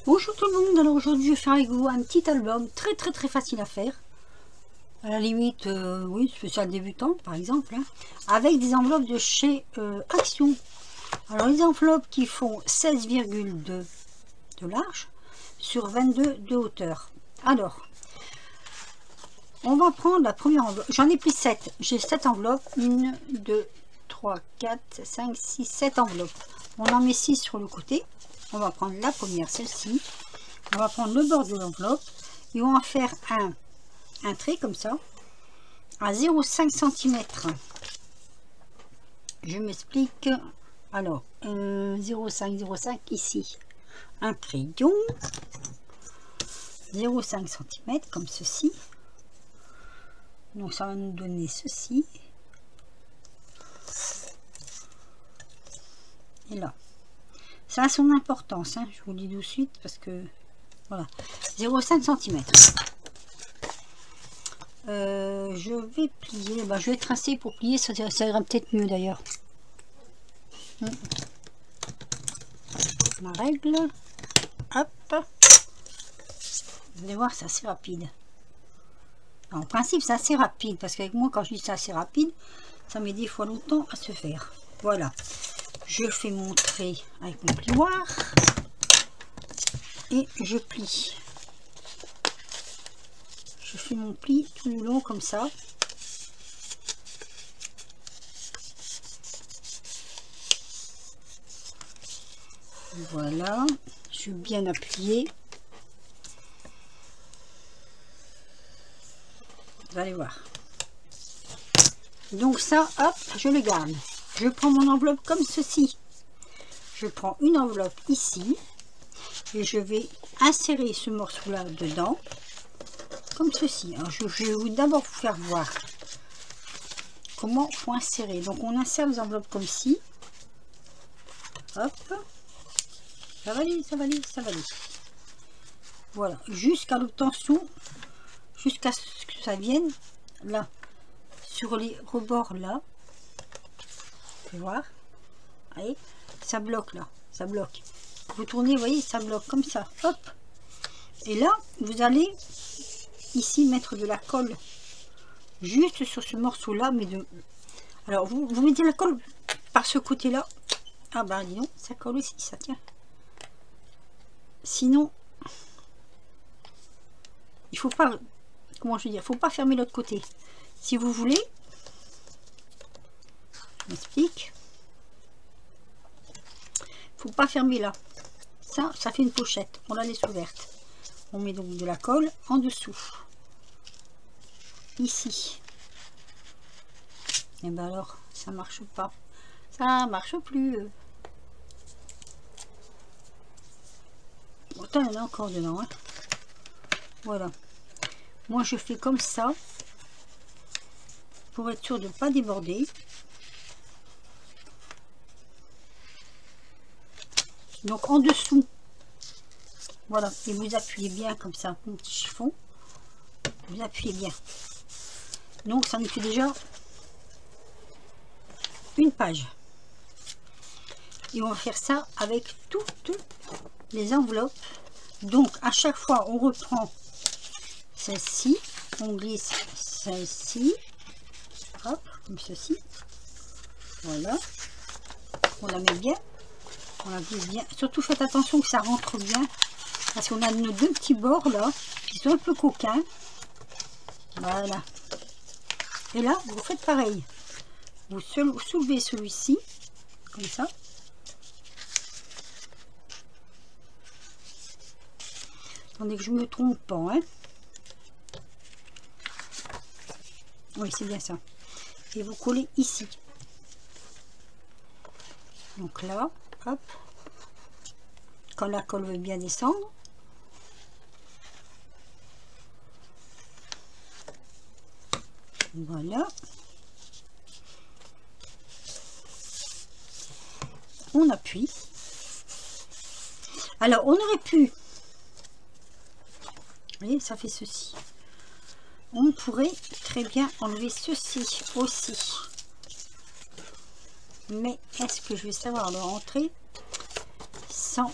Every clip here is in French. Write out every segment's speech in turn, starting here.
Bonjour tout le monde, alors aujourd'hui je vais faire avec vous un petit album très facile à faire. À la limite, oui, spécial débutant par exemple, hein, avec des enveloppes de chez Action. Alors les enveloppes qui font 16,2 de large sur 22 de hauteur. Alors, on va prendre la première enveloppe, j'en ai pris 7, j'ai 7 enveloppes, 1, 2, 3, 4, 5, 6, 7 enveloppes. On en met 6 sur le côté. On va prendre la première, celle-ci. On va prendre le bord de l'enveloppe et on va faire un trait comme ça à 0,5 cm. Je m'explique. Alors, 0,5 ici. Un crayon. 0,5 cm comme ceci. Donc ça va nous donner ceci. Et là. Ça a son importance, hein, je vous le dis tout de suite parce que voilà, 0,5 cm. Je vais plier, je vais tracer pour plier, ça ira peut-être mieux d'ailleurs. Ma règle, hop, vous allez voir, c'est assez rapide. En principe, c'est assez rapide parce qu'avec moi, quand je dis c'est assez rapide, ça met des fois longtemps à se faire. Voilà. Je fais mon trait avec mon plioir et je plie. Je fais mon pli tout le long comme ça. Voilà, je suis bien appuyée. Vous allez voir. Donc ça, hop, je le garde. Je prends mon enveloppe comme ceci. Je prends une enveloppe ici et je vais insérer ce morceau-là dedans, comme ceci. Alors, je vais d'abord vous faire voir comment il faut insérer. Donc on insère les enveloppes comme ci. Hop, ça va aller, ça va aller, ça va aller. Voilà, jusqu'à l'obtention, jusqu'à ce que ça vienne là, sur les rebords là. Vous voir, allez, ça bloque là, ça bloque. Vous tournez, vous voyez, ça bloque comme ça, hop. Et là, vous allez ici mettre de la colle juste sur ce morceau là, mais de. Alors vous mettez la colle par ce côté là. Ah bah dis donc, ça colle aussi, ça tient. Sinon, il faut pas, comment je veux dire, faut pas fermer l'autre côté. Si vous voulez, je m'explique. Faut pas fermer là. Ça fait une pochette. On la laisse ouverte. On met donc de la colle en dessous. Ici. Et ben alors, ça marche pas. Ça marche plus. Pourtant, il y en a encore dedans. Hein. Voilà. Moi, je fais comme ça. Pour être sûr de ne pas déborder. Donc en dessous, voilà, et vous appuyez bien comme ça, mon petit chiffon, vous appuyez bien. Donc ça nous fait déjà une page. Et on va faire ça avec toutes les enveloppes. Donc à chaque fois, on reprend celle-ci, on glisse celle-ci, hop, comme ceci. Voilà, on la met bien. On la glisse bien. Surtout faites attention que ça rentre bien. Parce qu'on a nos deux petits bords là. Qui sont un peu coquins. Voilà. Et là, vous faites pareil. Vous soulevez celui-ci. Comme ça. Attendez que je me trompe pas. Hein. Oui, c'est bien ça. Et vous collez ici. Donc là. Hop, quand la colle veut bien descendre, voilà, on appuie. Alors on aurait pu, vous voyez, ça fait ceci, on pourrait très bien enlever ceci aussi. Mais est-ce que je vais savoir le rentrer sans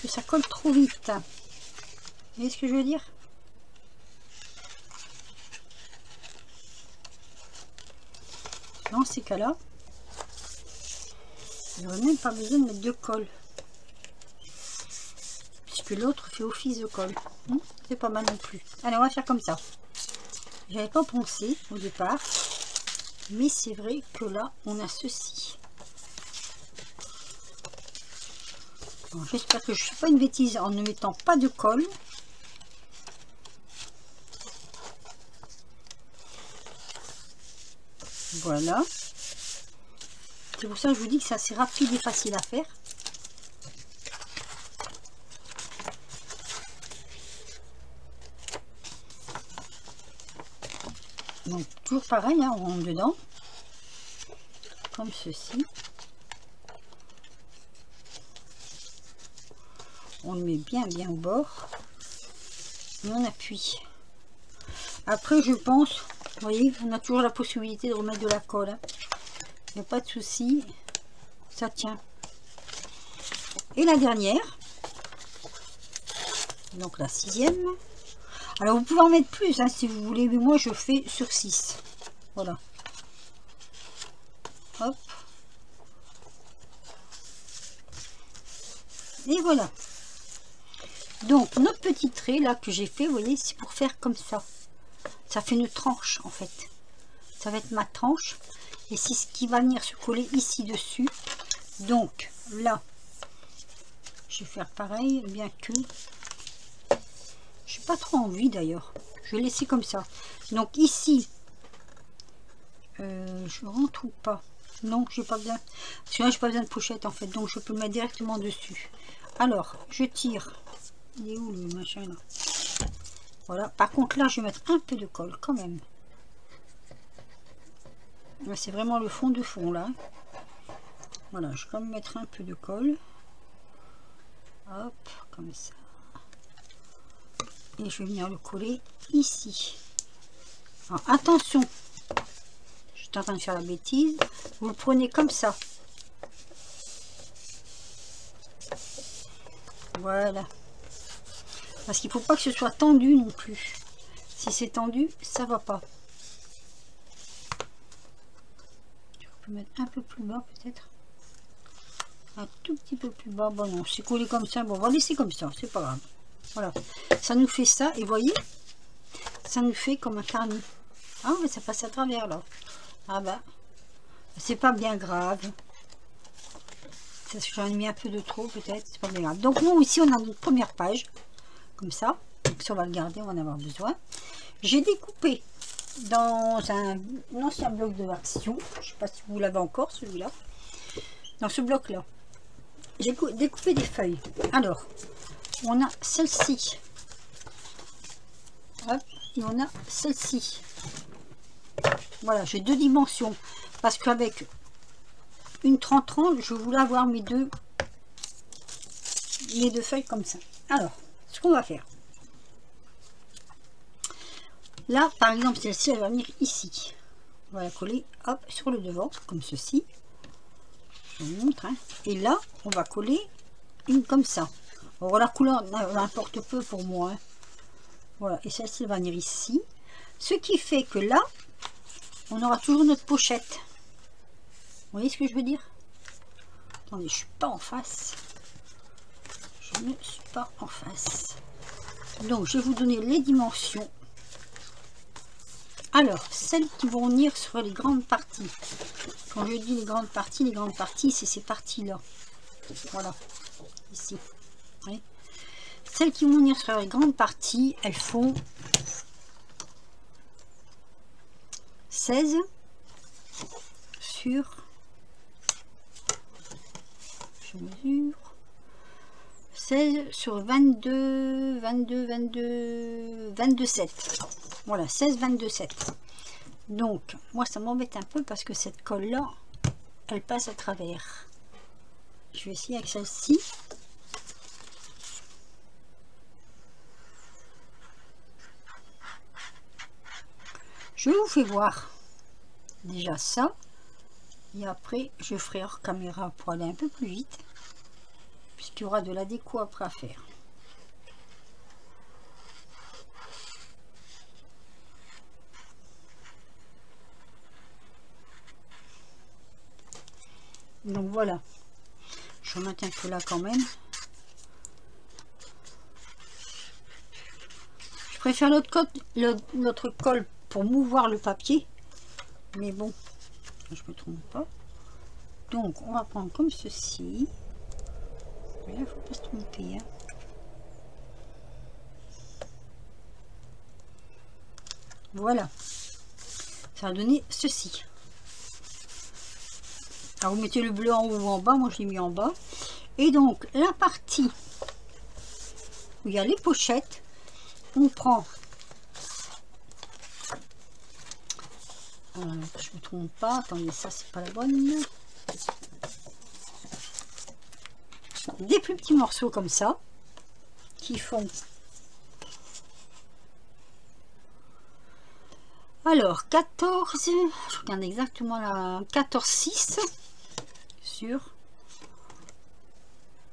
que ça colle trop vite. Vous voyez ce que je veux dire? Dans ces cas-là, il n'y aurait même pas besoin de mettre de colle. Puisque l'autre fait office de colle. C'est pas mal non plus. Allez, on va faire comme ça. J'avais pas pensé au départ. Mais c'est vrai que là, on a ceci. J'espère que je ne fais pas une bêtise en ne mettant pas de colle. Voilà. C'est pour ça que je vous dis que c'est assez rapide et facile à faire. Donc toujours pareil, hein, on rentre dedans. Comme ceci. On le met bien au bord. Et on appuie. Après je pense, vous voyez, on a toujours la possibilité de remettre de la colle. Hein. Il n'y a pas de souci, ça tient. Et la dernière, donc la 6e. Alors vous pouvez en mettre plus hein, si vous voulez, mais moi je fais sur 6. Voilà. Hop. Et voilà. Donc notre petit trait là que j'ai fait, vous voyez, c'est pour faire comme ça. Ça fait une tranche en fait. Ça va être ma tranche. Et c'est ce qui va venir se coller ici dessus. Donc là, je vais faire pareil, bien que je n'ai pas trop envie d'ailleurs. Je vais laisser comme ça. Donc ici, je rentre ou pas? Non, j'ai pas besoin. Parce que là, j'ai pas besoin de pochette en fait. Donc je peux le mettre directement dessus. Alors, je tire. Il est où le machin là? Voilà. Par contre là, je vais mettre un peu de colle quand même. C'est vraiment le fond de fond là. Voilà, je vais quand même mettre un peu de colle. Hop, comme ça. Et je vais venir le coller ici. Alors, attention, je suis en train de faire la bêtise. Vous le prenez comme ça. Voilà. Parce qu'il ne faut pas que ce soit tendu non plus. Si c'est tendu, ça va pas. Mettre un peu plus bas peut-être, un tout petit peu plus bas. Bon non, c'est collé comme ça. Bon, on va laisser comme ça, c'est pas grave. Voilà, ça nous fait ça. Et voyez, ça nous fait comme un carnet. Ah mais ça passe à travers là. Ah bah c'est pas bien grave. J'en ai mis un peu de trop peut-être, c'est pas bien grave. Donc nous ici on a notre première page comme ça. Donc ça on va le garder, on va en avoir besoin. J'ai découpé dans un ancien bloc de action, je sais pas si vous l'avez encore celui-là, dans ce bloc là j'ai découpé des feuilles. Alors on a celle-ci, hop, et on a celle-ci. Voilà, j'ai deux dimensions parce qu'avec une 30-30 je voulais avoir mes deux feuilles comme ça. Alors ce qu'on va faire là, par exemple, celle-ci, elle va venir ici. On va la coller, hop, sur le devant, comme ceci. Je vous montre, hein. Et là, on va coller une comme ça. Alors, la couleur n'importe peu pour moi. Hein. Voilà, et celle-ci va venir ici. Ce qui fait que là, on aura toujours notre pochette. Vous voyez ce que je veux dire? Attendez, je ne suis pas en face. Je ne suis pas en face. Donc, je vais vous donner les dimensions. Alors, celles qui vont venir sur les grandes parties. Quand je dis les grandes parties, c'est ces parties-là. Voilà, ici. Oui. Celles qui vont venir sur les grandes parties, elles font 16 sur... Je mesure... 16 sur 22, 7. Voilà, 16, 22, 7. Donc, moi, ça m'embête un peu parce que cette colle-là, elle passe à travers. Je vais essayer avec celle-ci. Je vous fais voir déjà ça. Et après, je ferai hors caméra pour aller un peu plus vite. Tu auras de la déco après à faire. Donc voilà, je vais mettre un peu là quand même. Je préfère notre colle pour mouvoir le papier, mais bon, je me trompe pas. Donc on va prendre comme ceci. Là, il ne faut pas se tromper. Hein. Voilà, ça va donner ceci. Alors vous mettez le bleu en haut ou en bas, moi je l'ai mis en bas. Et donc la partie où il y a les pochettes, on prend, je me trompe pas, attendez, ça c'est pas la bonne, des plus petits morceaux comme ça, qui font, alors 14, je regarde exactement la 14,6 sur,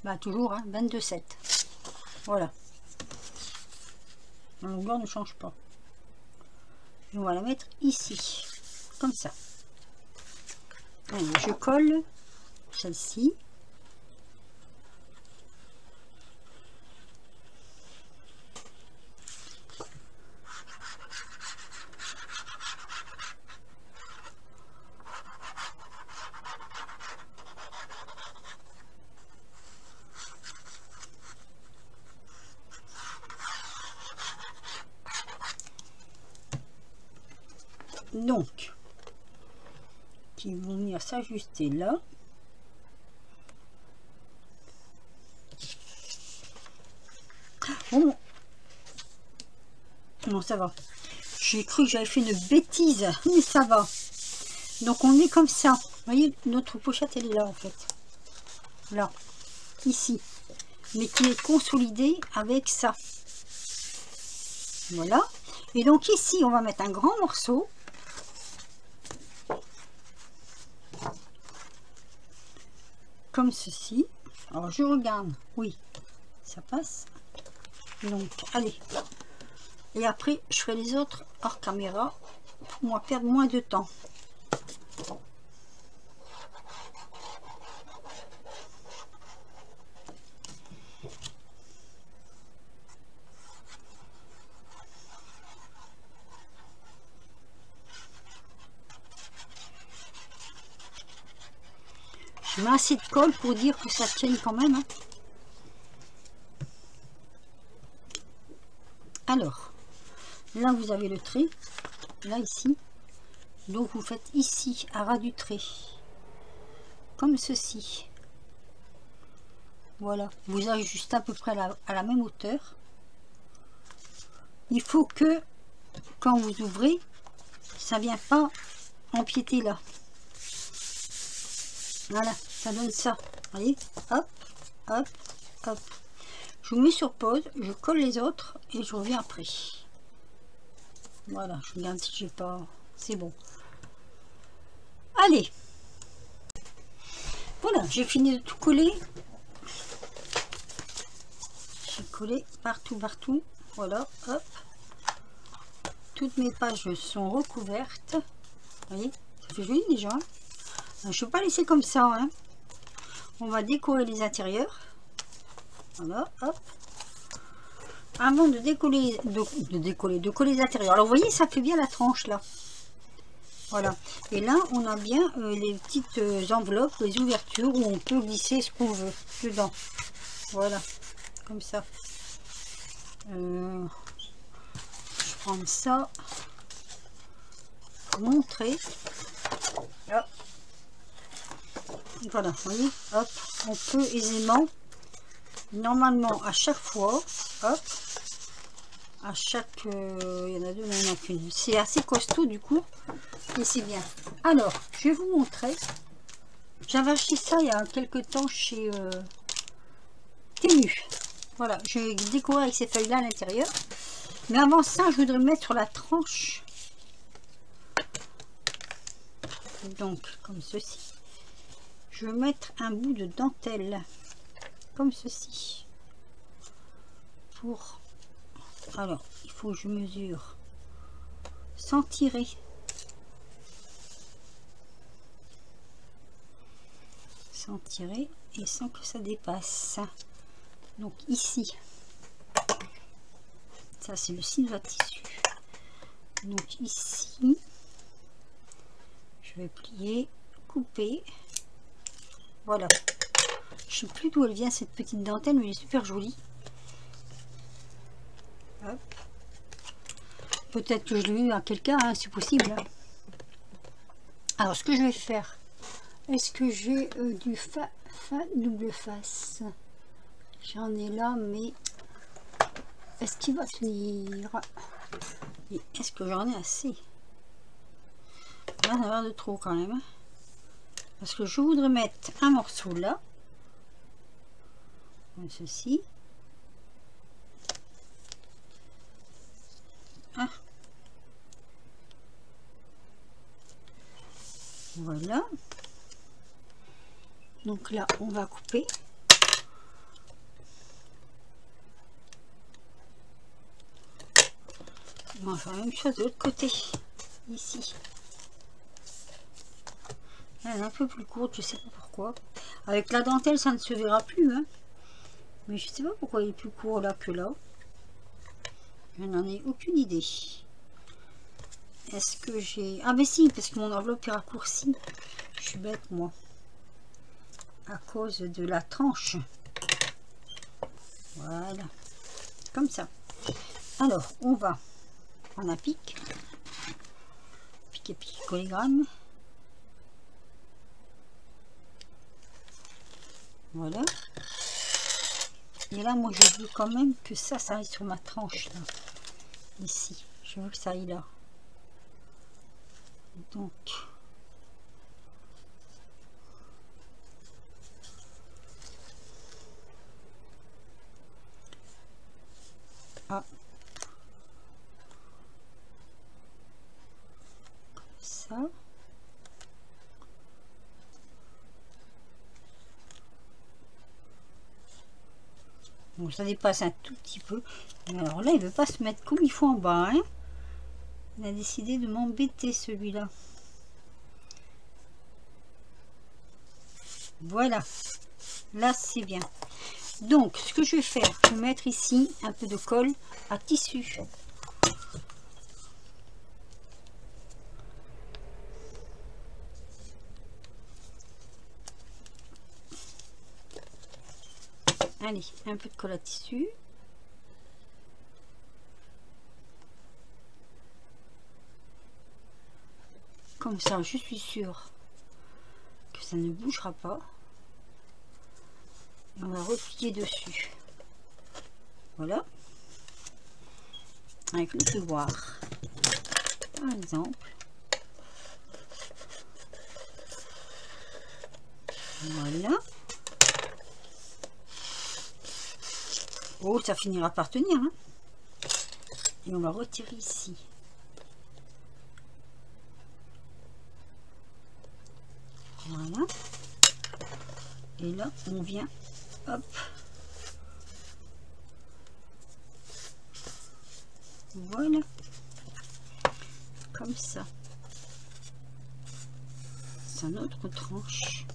bah toujours, hein, 22,7, voilà. La longueur ne change pas. Et on va la mettre ici, comme ça. Allez, je colle celle-ci. Donc, qui vont venir s'ajuster là. Bon, non, ça va. J'ai cru que j'avais fait une bêtise, mais ça va. Donc, on est comme ça. Vous voyez, notre pochette, elle est là, en fait. Là, ici. Mais qui est consolidée avec ça. Voilà. Et donc, ici, on va mettre un grand morceau. Comme ceci. Alors je regarde, oui, ça passe. Donc allez, et après je ferai les autres hors caméra pour moi perdre moins de temps. Je mets assez de colle pour dire que ça tienne quand même. Hein. Alors, là vous avez le trait, là ici. Donc vous faites ici à ras du trait, comme ceci. Voilà, vous ajustez à peu près à la même hauteur. Il faut que quand vous ouvrez, ça ne vient pas empiéter là. Voilà, ça donne ça. Vous voyez, hop, hop, hop. Je vous mets sur pause, je colle les autres et je reviens après. Voilà, je regarde si j'ai pas... C'est bon. Allez. Voilà, j'ai fini de tout coller. J'ai collé partout, partout. Voilà, hop. Toutes mes pages sont recouvertes. Vous voyez, ça fait joli déjà. Je ne vais pas laisser comme ça. Hein. On va décorer les intérieurs. Voilà, hop. Avant de décoller, de coller les intérieurs. Alors, vous voyez, ça fait bien la tranche là. Voilà. Et là, on a bien les petites enveloppes, les ouvertures où on peut glisser ce qu'on veut dedans. Voilà, comme ça. Je prends ça pour montrer. Hop. Voilà, vous voyez, hop, on peut aisément, normalement à chaque fois, hop, à chaque, il y en a deux, il n'y en a qu'une. C'est assez costaud du coup, et c'est bien. Alors, je vais vous montrer. J'avais acheté ça il y a quelques temps chez Temu. Voilà, je décore avec ces feuilles-là à l'intérieur. Mais avant ça, je voudrais mettre sur la tranche. Donc, comme ceci. Je vais mettre un bout de dentelle. comme ceci. Pour, alors il faut que je mesure sans tirer, et sans que ça dépasse. Donc ici, ça c'est le silva tissu. Donc ici, je vais plier, couper. Voilà. Je sais plus d'où elle vient cette petite dentelle, mais elle est super jolie. Hop. Peut-être que je l'ai eu à quelqu'un, hein, c'est possible. Alors ce que je vais faire, est-ce que j'ai du fa double face? J'en ai là, mais est-ce qu'il va tenir? Et est-ce que j'en ai assez? Là, ça va de trop quand même. Parce que je voudrais mettre un morceau là. Comme ceci. Ah. Voilà. Donc là, on va couper. On va faire la même chose de l'autre côté. Ici. Elle est un peu plus courte, je sais pas pourquoi. Avec la dentelle, ça ne se verra plus. Hein. Mais je sais pas pourquoi il est plus court là que là. Je n'en ai aucune idée. Est-ce que j'ai... Ah mais si, parce que mon enveloppe est raccourcie. Je suis bête moi. À cause de la tranche. Voilà. Comme ça. Alors, on va prendre un pic. Pic et pic colligramme. Voilà. Et là, moi, je veux quand même que ça aille sur ma tranche, là. Ici. Je veux que ça aille là. Donc... Ah. Comme ça. Bon, ça dépasse un tout petit peu. Mais alors là, il veut pas se mettre comme il faut en bas. Hein. Il a décidé de m'embêter, celui-là. Voilà. Là, c'est bien. Donc, ce que je vais faire, je vais mettre ici un peu de colle à tissu. Allez, un peu de colle à tissu. Comme ça, je suis sûre que ça ne bougera pas. Et on va replier dessus. Voilà. Avec le devoir. Par exemple. Voilà. Oh, ça finira par tenir. Hein. Et on va retirer ici. Voilà. Et là, on vient, hop. Voilà. Comme ça. C'est notre tranche.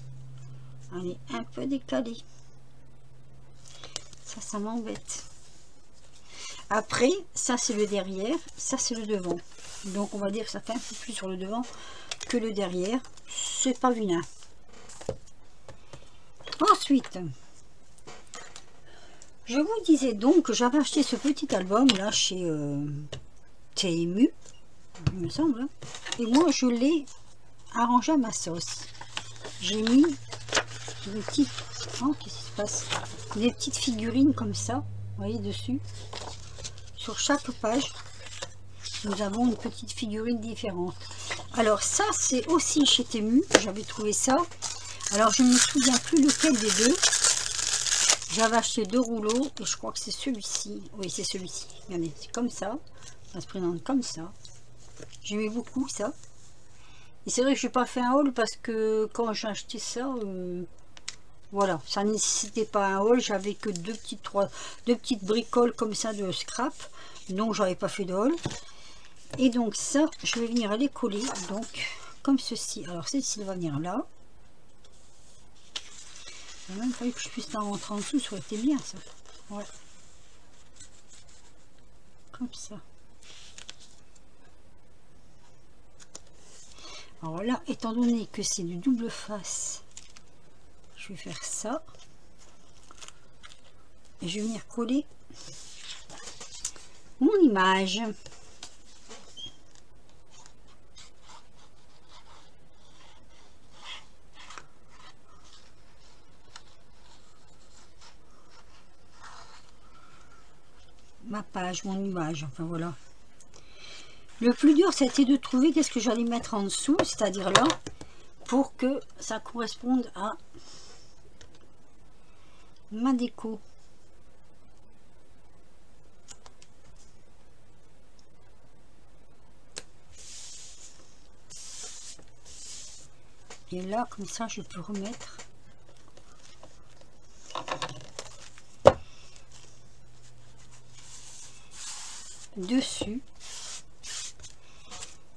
Elle est un peu décalée. Ça m'embête. Après, ça c'est le derrière, ça c'est le devant. Donc on va dire que ça fait un peu plus sur le devant que le derrière. C'est pas vilain. Ensuite, je vous disais donc que j'avais acheté ce petit album là chez TMU, il me semble. Hein. Et moi je l'ai arrangé à ma sauce. J'ai mis des petites... Oh, qu'est-ce qui se passe? Des petites figurines comme ça, vous voyez dessus. Sur chaque page, nous avons une petite figurine différente. Alors ça, c'est aussi chez Temu, j'avais trouvé ça. Alors je ne me souviens plus lequel des deux. J'avais acheté 2 rouleaux et je crois que c'est celui-ci. Oui, c'est celui-ci. Regardez, c'est comme ça. Ça se présente comme ça. J'aimais beaucoup ça. Et c'est vrai que je n'ai pas fait un haul parce que quand j'ai acheté ça, Voilà, ça ne nécessitait pas un haul, j'avais que deux petites bricoles comme ça de scrap, donc j'avais pas fait de haul. Et donc ça, je vais venir les coller, donc comme ceci. Alors celle-ci va venir là. Il a même fallu que je puisse la rentrer en dessous, ça aurait été bien ça. Ouais. Comme ça. Alors là, étant donné que c'est du double face, je vais faire ça. Et je vais venir coller mon image. Ma page, mon image, enfin voilà. Le plus dur, c'était de trouver qu'est-ce que j'allais mettre en dessous, c'est-à-dire là, pour que ça corresponde à ma déco. Et là, comme ça, je peux remettre dessus.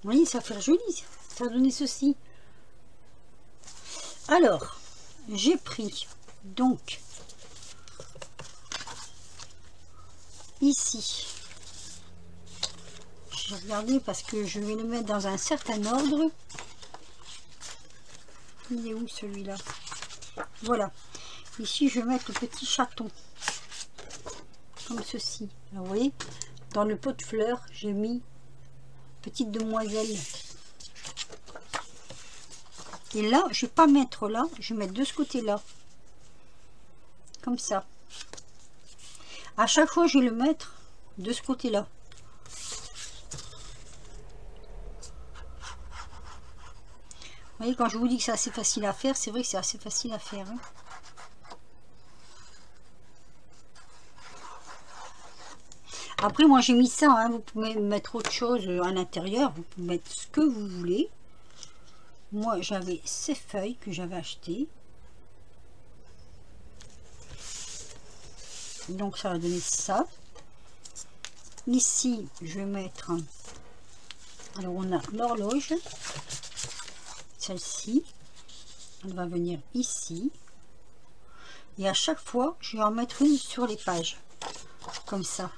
Vous voyez, ça va faire joli, ça va donner ceci. Alors, j'ai pris donc ici, j'ai regardé parce que je vais le mettre dans un certain ordre. Il est où celui-là? Voilà, ici je vais mettre le petit chaton comme ceci. Alors, vous voyez, dans le pot de fleurs j'ai mis petite demoiselle. Et là, je vais pas mettre là, je vais mettre de ce côté-là. Comme ça. À chaque fois, je vais le mettre de ce côté-là. Vous voyez, quand je vous dis que c'est assez facile à faire, c'est vrai que c'est assez facile à faire. Hein. Après, moi, j'ai mis ça. Hein. Vous pouvez mettre autre chose à l'intérieur. Vous pouvez mettre ce que vous voulez. Moi, j'avais ces feuilles que j'avais achetées. Donc, ça va donner ça. Ici, je vais mettre... Alors, on a l'horloge. Celle-ci. Elle va venir ici. Et à chaque fois, je vais en mettre une sur les pages. Comme ça.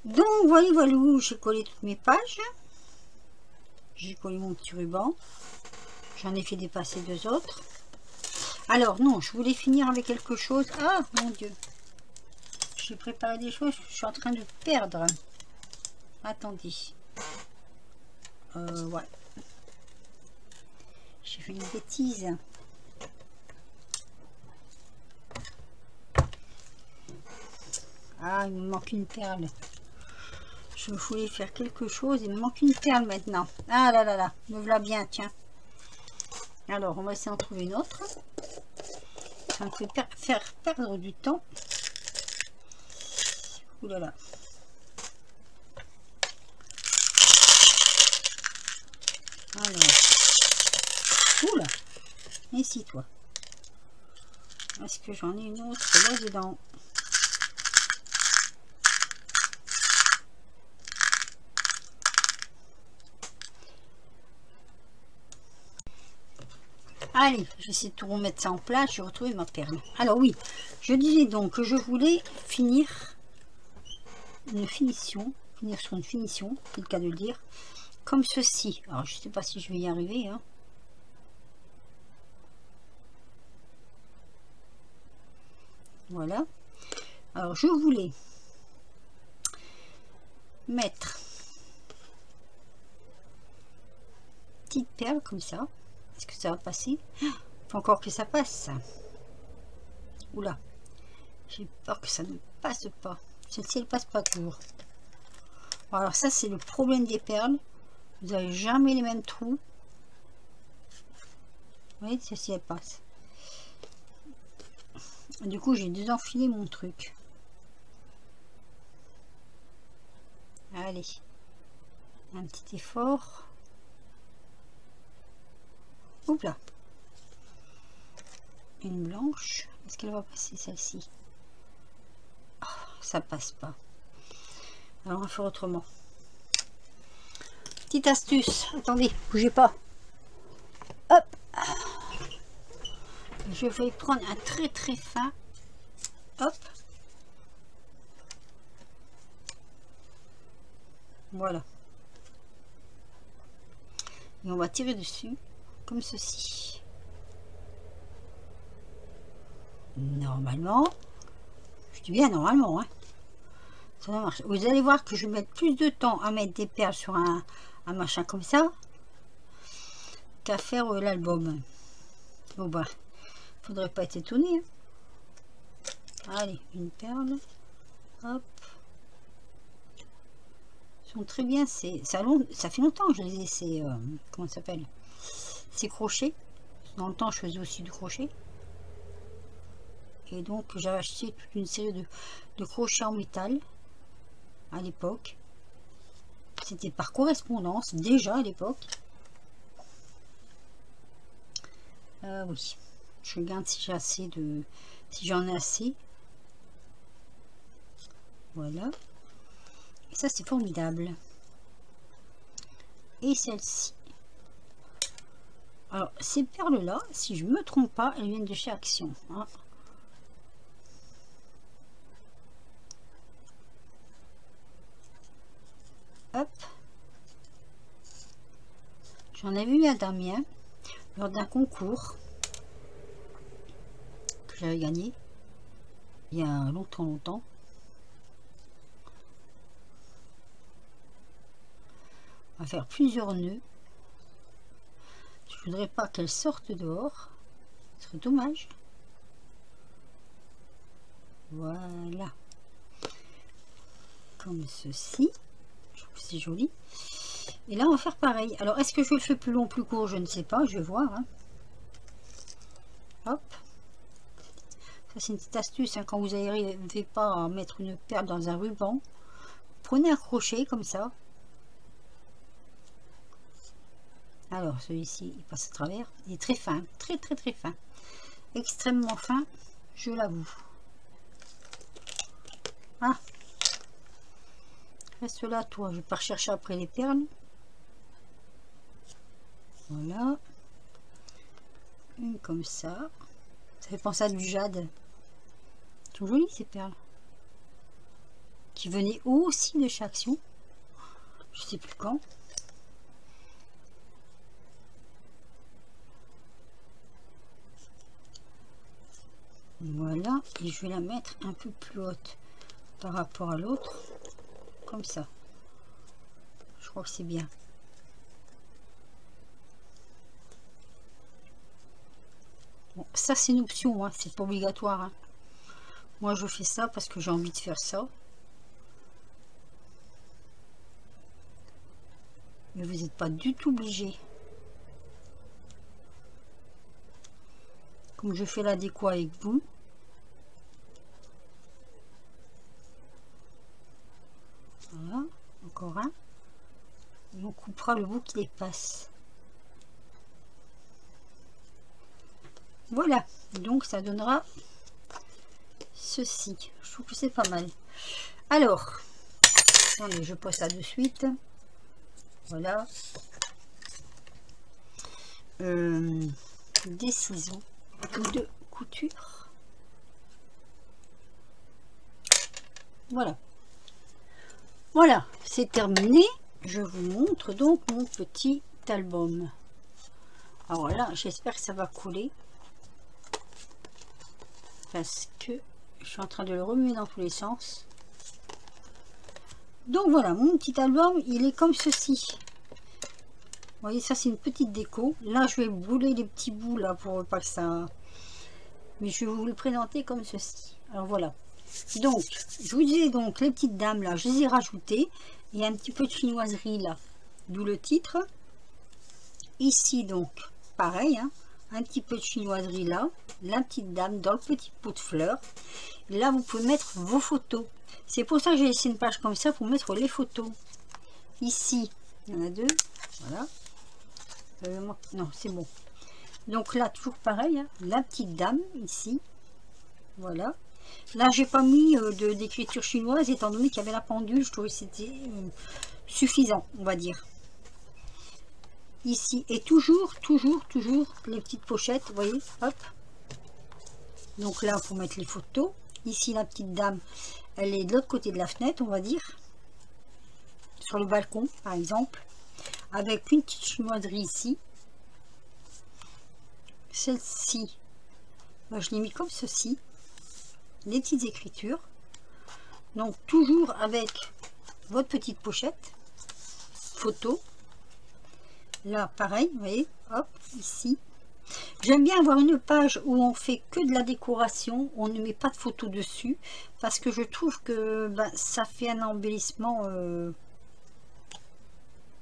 Donc, voyez, voilà où j'ai collé toutes mes pages. J'ai collé mon petit ruban. J'en ai fait dépasser deux autres. Alors, non, je voulais finir avec quelque chose. Ah, mon Dieu. J'ai préparé des choses. Je suis en train de perdre. Attendez. Ouais. J'ai fait une bêtise. Ah, il me manque une perle. Je voulais faire quelque chose, il me manque une perle maintenant. Ah là là là, me voilà bien, tiens. Alors, on va essayer d'en trouver une autre. Ça me fait faire perdre du temps. Ouh là là. Alors. Oula. Ici, toi. Est-ce que j'en ai une autre là-dedans? Allez, je vais essayer de tout remettre ça en place. Je vais retrouver ma perle. Alors oui, je disais donc que je voulais finir une finition. Finir sur une finition, c'est le cas de le dire. Comme ceci. Alors je ne sais pas si je vais y arriver. Hein. Voilà. Alors je voulais mettre petite perle comme ça. Est-ce que ça va passer? Faut encore que ça passe. Oula, j'ai peur que ça ne passe pas. Celle-ci elle passe pas toujours. Bon, alors ça c'est le problème des perles. Vous n'avez jamais les mêmes trous. Vous voyez, celle-ci elle passe. Du coup j'ai désenfilé mon truc. Allez, un petit effort. Oups là. Une blanche. Est-ce qu'elle va passer celle-ci? Oh, ça passe pas. Alors on va faire autrement. Petite astuce. Attendez, bougez pas. Hop. Je vais prendre un très fin. Hop. Voilà. Et on va tirer dessus comme ceci. Normalement, je dis bien normalement, hein, ça marche. Vous allez voir que je vais mettre plus de temps à mettre des perles sur un machin comme ça qu'à faire l'album. Bon bah, faudrait pas être étonné. Hein. Allez, une perle. Hop. Ils sont très bien. Ça fait longtemps que je les ai. C'est comment ça s'appelle? Ces crochets. Dans le temps, je faisais aussi du crochet. Et donc j'avais acheté toute une série de crochets en métal à l'époque. C'était par correspondance déjà à l'époque. Oui, je regarde si j'ai assez si j'en ai assez. Voilà. Et ça c'est formidable. Et celle-ci. Alors ces perles là, si je me trompe pas, elles viennent de chez Action. Hein. Hop, j'en avais eu un Damien lors d'un concours que j'avais gagné il y a longtemps. On va faire plusieurs nœuds. Je voudrais pas qu'elle sorte dehors, ce serait dommage. Voilà, comme ceci. C'est joli. Et là on va faire pareil. Alors est-ce que je le fais plus long, plus court? Je ne sais pas, je vais voir. Hein. Hop. Ça c'est une petite astuce. Hein. Quand vous n'arrivez pas à mettre une perle dans un ruban, prenez un crochet comme ça. Alors celui-ci il passe à travers. Il est très fin, très fin. Extrêmement fin, je l'avoue. Ah. Reste là, toi. Je vais pas rechercher après les perles. Voilà. Une comme ça. Ça fait penser à du jade. Elles sont jolies ces perles. Qui venaient aussi de chez Action. Je sais plus quand. Voilà. Et je vais la mettre un peu plus haute par rapport à l'autre. Comme ça. Je crois que c'est bien. Bon, ça c'est une option, hein, c'est pas obligatoire. Hein. Moi je fais ça parce que j'ai envie de faire ça. Mais vous n'êtes pas du tout obligé. Comme je fais l'adéquat avec vous. Voilà, encore un. Et on coupera le bout qui dépasse. Voilà, donc ça donnera ceci. Je trouve que c'est pas mal. Alors, attendez, je pose ça de suite. Voilà. Des ciseaux de couture. Voilà. Voilà, c'est terminé. Je vous montre donc mon petit album. Alors là, j'espère que ça va coller. Parce que Je suis en train de le remuer dans tous les sens. Donc voilà, mon petit album, il est comme ceci. Vous voyez, ça c'est une petite déco. Là, je vais brûler les petits bouts là pour pas que ça... Mais je vais vous le présenter comme ceci. Alors voilà. Donc, je vous disais donc, les petites dames là, je les ai rajoutées. Il y a un petit peu de chinoiserie là, d'où le titre. Ici donc, pareil, hein, un petit peu de chinoiserie là. La petite dame dans le petit pot de fleurs. Là, vous pouvez mettre vos photos. C'est pour ça que j'ai laissé une page comme ça pour mettre les photos. Ici, il y en a deux. Voilà. Non, c'est bon. Donc là, toujours pareil, hein, la petite dame ici. Voilà. Là, j'ai pas mis d'écriture chinoise étant donné qu'il y avait la pendule. Je trouvais que c'était suffisant, on va dire. Ici, et toujours les petites pochettes, vous voyez, hop. Donc là, il faut mettre les photos. Ici, la petite dame, elle est de l'autre côté de la fenêtre, on va dire. Sur le balcon, par exemple. Avec une petite chinoiserie ici. Celle-ci, je l'ai mis comme ceci. Les petites écritures. Donc, toujours avec votre petite pochette. Photo. Là, pareil, vous voyez, hop, ici. J'aime bien avoir une page où on fait que de la décoration, on ne met pas de photos dessus, parce que je trouve que ça fait un embellissement,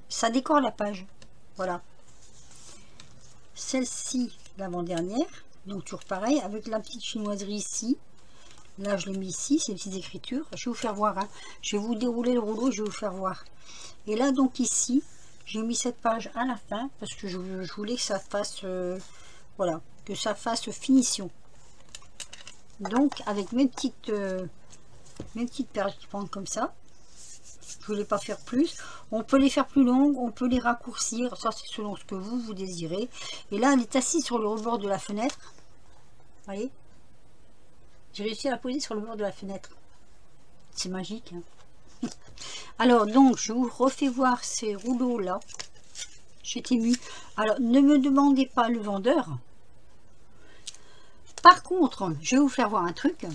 ça décore la page. Voilà. Celle-ci, l'avant-dernière, donc toujours pareil, avec la petite chinoiserie ici. Là, je l'ai mis ici, c'est les petites écritures. Je vais vous faire voir, hein. Je vais vous dérouler le rouleau, je vais vous faire voir. Et là, donc ici, j'ai mis cette page à la fin, parce que je voulais que ça fasse... voilà, que ça fasse finition. Donc avec mes petites pages qui prennent comme ça. Je voulais pas faire plus. On peut les faire plus longues, on peut les raccourcir. Ça c'est selon ce que vous désirez. Et là elle est assise sur le rebord de la fenêtre. Vous voyez, j'ai réussi à la poser sur le bord de la fenêtre. C'est magique, hein. Alors donc je vous refais voir ces rouleaux là. J'étais émue. Alors ne me demandez pas le vendeur. Par contre, je vais vous faire voir un truc. Vous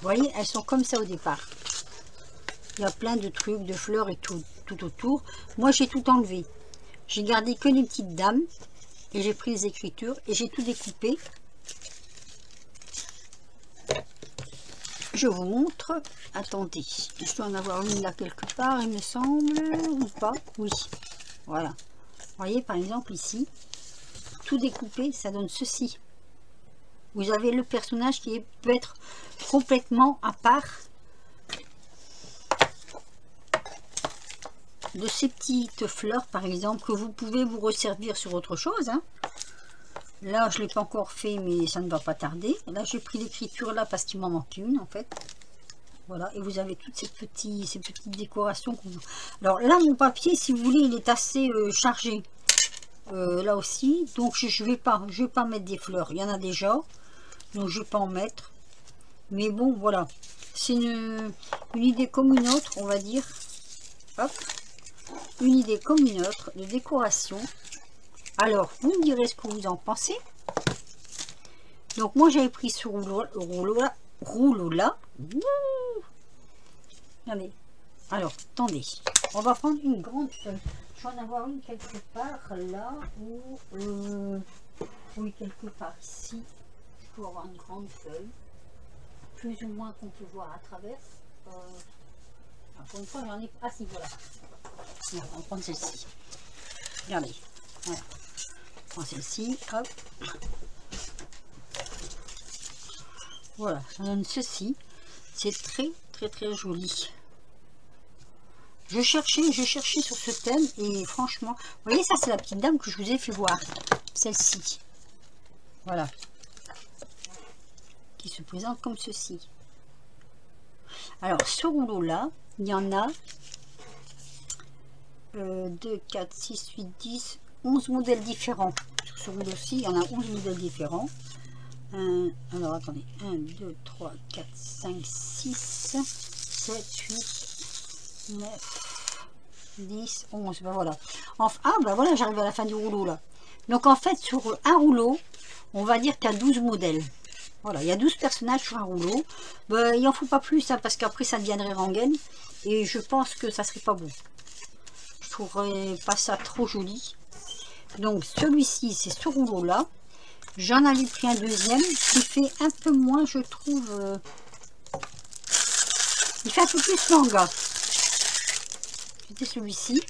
voyez, elles sont comme ça au départ. Il y a plein de trucs, de fleurs et tout autour. Moi, j'ai tout enlevé. J'ai gardé que les petites dames. Et j'ai pris les écritures. Et j'ai tout découpé. Je vous montre. Attendez. Je dois en avoir une là quelque part, il me semble. Ou pas? Oui. Voilà. Vous voyez, par exemple, ici. Tout découpé, ça donne ceci. Vous avez le personnage qui peut être complètement à part de ces petites fleurs, par exemple, que vous pouvez vous resservir sur autre chose, hein. Là, je ne l'ai pas encore fait, mais ça ne va pas tarder. Là, j'ai pris l'écriture là parce qu'il m'en manque une, en fait. Voilà, et vous avez toutes ces petites décorations. Alors là, mon papier, si vous voulez, il est assez chargé. Là aussi, donc je vais pas mettre des fleurs, il y en a déjà, donc je vais pas en mettre, mais bon voilà, c'est une idée comme une autre, on va dire. Hop, une idée comme une autre de décoration. Alors vous me direz ce que vous en pensez. Donc moi j'avais pris ce rouleau là. Regardez. Alors attendez, on va prendre une grande feuille. Je vais en avoir une quelque part là, ou oui, quelque part ici. Je peux avoir une grande feuille, plus ou moins qu'on peut voir à travers. Pour une fois, j'en ai. Ah si, voilà. Non, on va prendre celle-ci. Regardez. Voilà. On prend celle-ci, hop. Voilà, ça donne ceci. C'est très joli. Je cherchais sur ce thème et franchement, vous voyez, ça c'est la petite dame que je vous ai fait voir, celle-ci, voilà, qui se présente comme ceci. Alors ce rouleau là, il y en a 2, 4, 6, 8, 10, 11 modèles différents. Sur ce rouleau-ci, il y en a 11 modèles différents. Alors attendez, 1, 2, 3, 4, 5, 6, 7, 8, 9, 10, 11, ben voilà. Enfin, ah ben voilà, j'arrive à la fin du rouleau là. Donc en fait, sur un rouleau, on va dire qu'il y a 12 modèles. Voilà, il y a 12 personnages sur un rouleau. Ben, il n'en faut pas plus, hein, parce qu'après ça deviendrait rengaine. Et je pense que ça serait pas beau. Je trouverais pas ça trop joli. Donc celui-ci, c'est ce rouleau-là. J'en avais pris un deuxième qui fait un peu moins, je trouve. Il fait un peu plus manga. C'était celui-ci.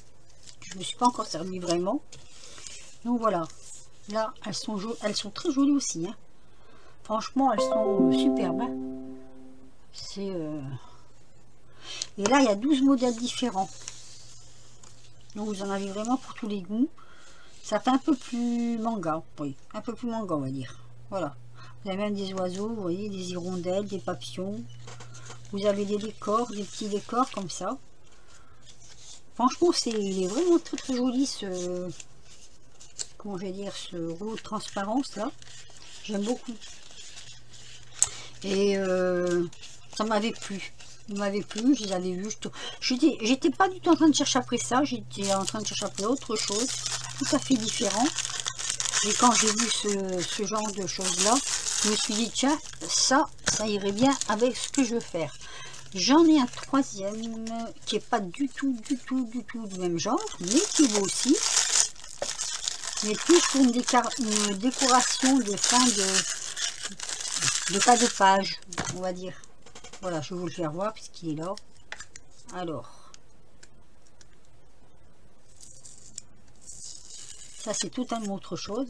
Je ne me suis pas encore servi vraiment. Donc voilà. Là, elles sont très jolies aussi. Hein. Franchement, elles sont superbes. Hein. C'est... Et là, il y a 12 modèles différents. Donc vous en avez vraiment pour tous les goûts. Ça fait un peu plus manga. Oui, un peu plus manga, on va dire. Voilà. Vous avez même des oiseaux, vous voyez, des hirondelles, des papillons. Vous avez des décors, des petits décors comme ça. Franchement, il est vraiment très très joli ce... Comment je vais dire, ce rouleau de transparence là. J'aime beaucoup. Et ça m'avait plu. Il m'avait plu, je les avais vus. J'étais pas du tout en train de chercher après ça. J'étais en train de chercher après autre chose. Tout à fait différent. Et quand j'ai vu ce genre de choses là, je me suis dit, tiens, ça irait bien avec ce que je veux faire. J'en ai un troisième qui est pas du tout du même genre, mais qui vaut aussi. Mais plus pour une décoration de fin de pas de page, on va dire. Voilà, je vais vous le faire voir puisqu'il est là. Alors, ça c'est totalement autre chose.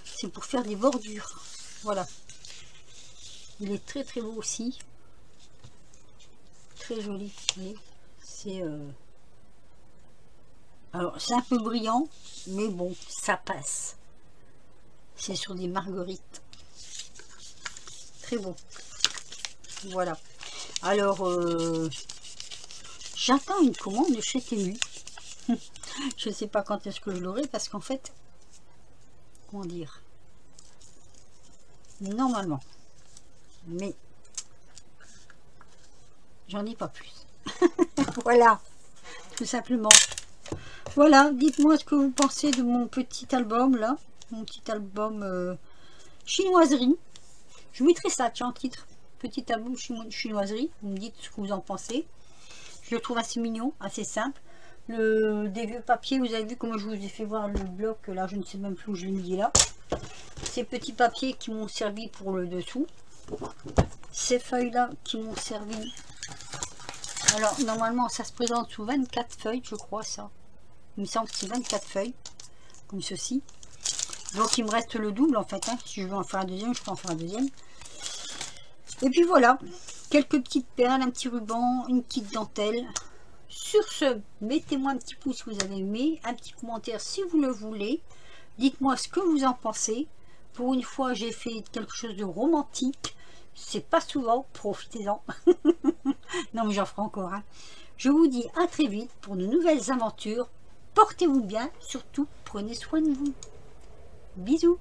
C'est pour faire des bordures. Voilà. Il est très très beau aussi. Très joli. C'est alors c'est un peu brillant, mais bon, ça passe. C'est sur des marguerites. Très beau. Voilà. Alors j'attends une commande de chez Temu. Je ne sais pas quand est-ce que je l'aurai parce qu'en fait, comment dire, normalement, mais j'en dis pas plus. Voilà, tout simplement. Voilà, dites-moi ce que vous pensez de mon petit album là, mon petit album chinoiserie. Je vous mettrai ça, tiens, en titre, petit album chinoiserie. Vous me dites ce que vous en pensez. Je le trouve assez mignon, assez simple. Des vieux papiers, vous avez vu comment je vous ai fait voir le bloc là, je ne sais même plus où je l'ai mis là. Ces petits papiers qui m'ont servi pour le dessous. Ces feuilles là qui m'ont servi. Alors normalement ça se présente sous 24 feuilles, je crois ça. Il me semble que c'est 24 feuilles, comme ceci. Donc il me reste le double en fait. Hein. Si je veux en faire un deuxième, je peux en faire un deuxième. Et puis voilà, quelques petites perles, un petit ruban, une petite dentelle. Sur ce, mettez-moi un petit pouce si vous avez aimé, un petit commentaire si vous le voulez. Dites-moi ce que vous en pensez. Pour une fois, j'ai fait quelque chose de romantique. C'est pas souvent, profitez-en. Non, mais j'en ferai encore. Hein. Je vous dis à très vite pour de nouvelles aventures. Portez-vous bien, surtout prenez soin de vous. Bisous.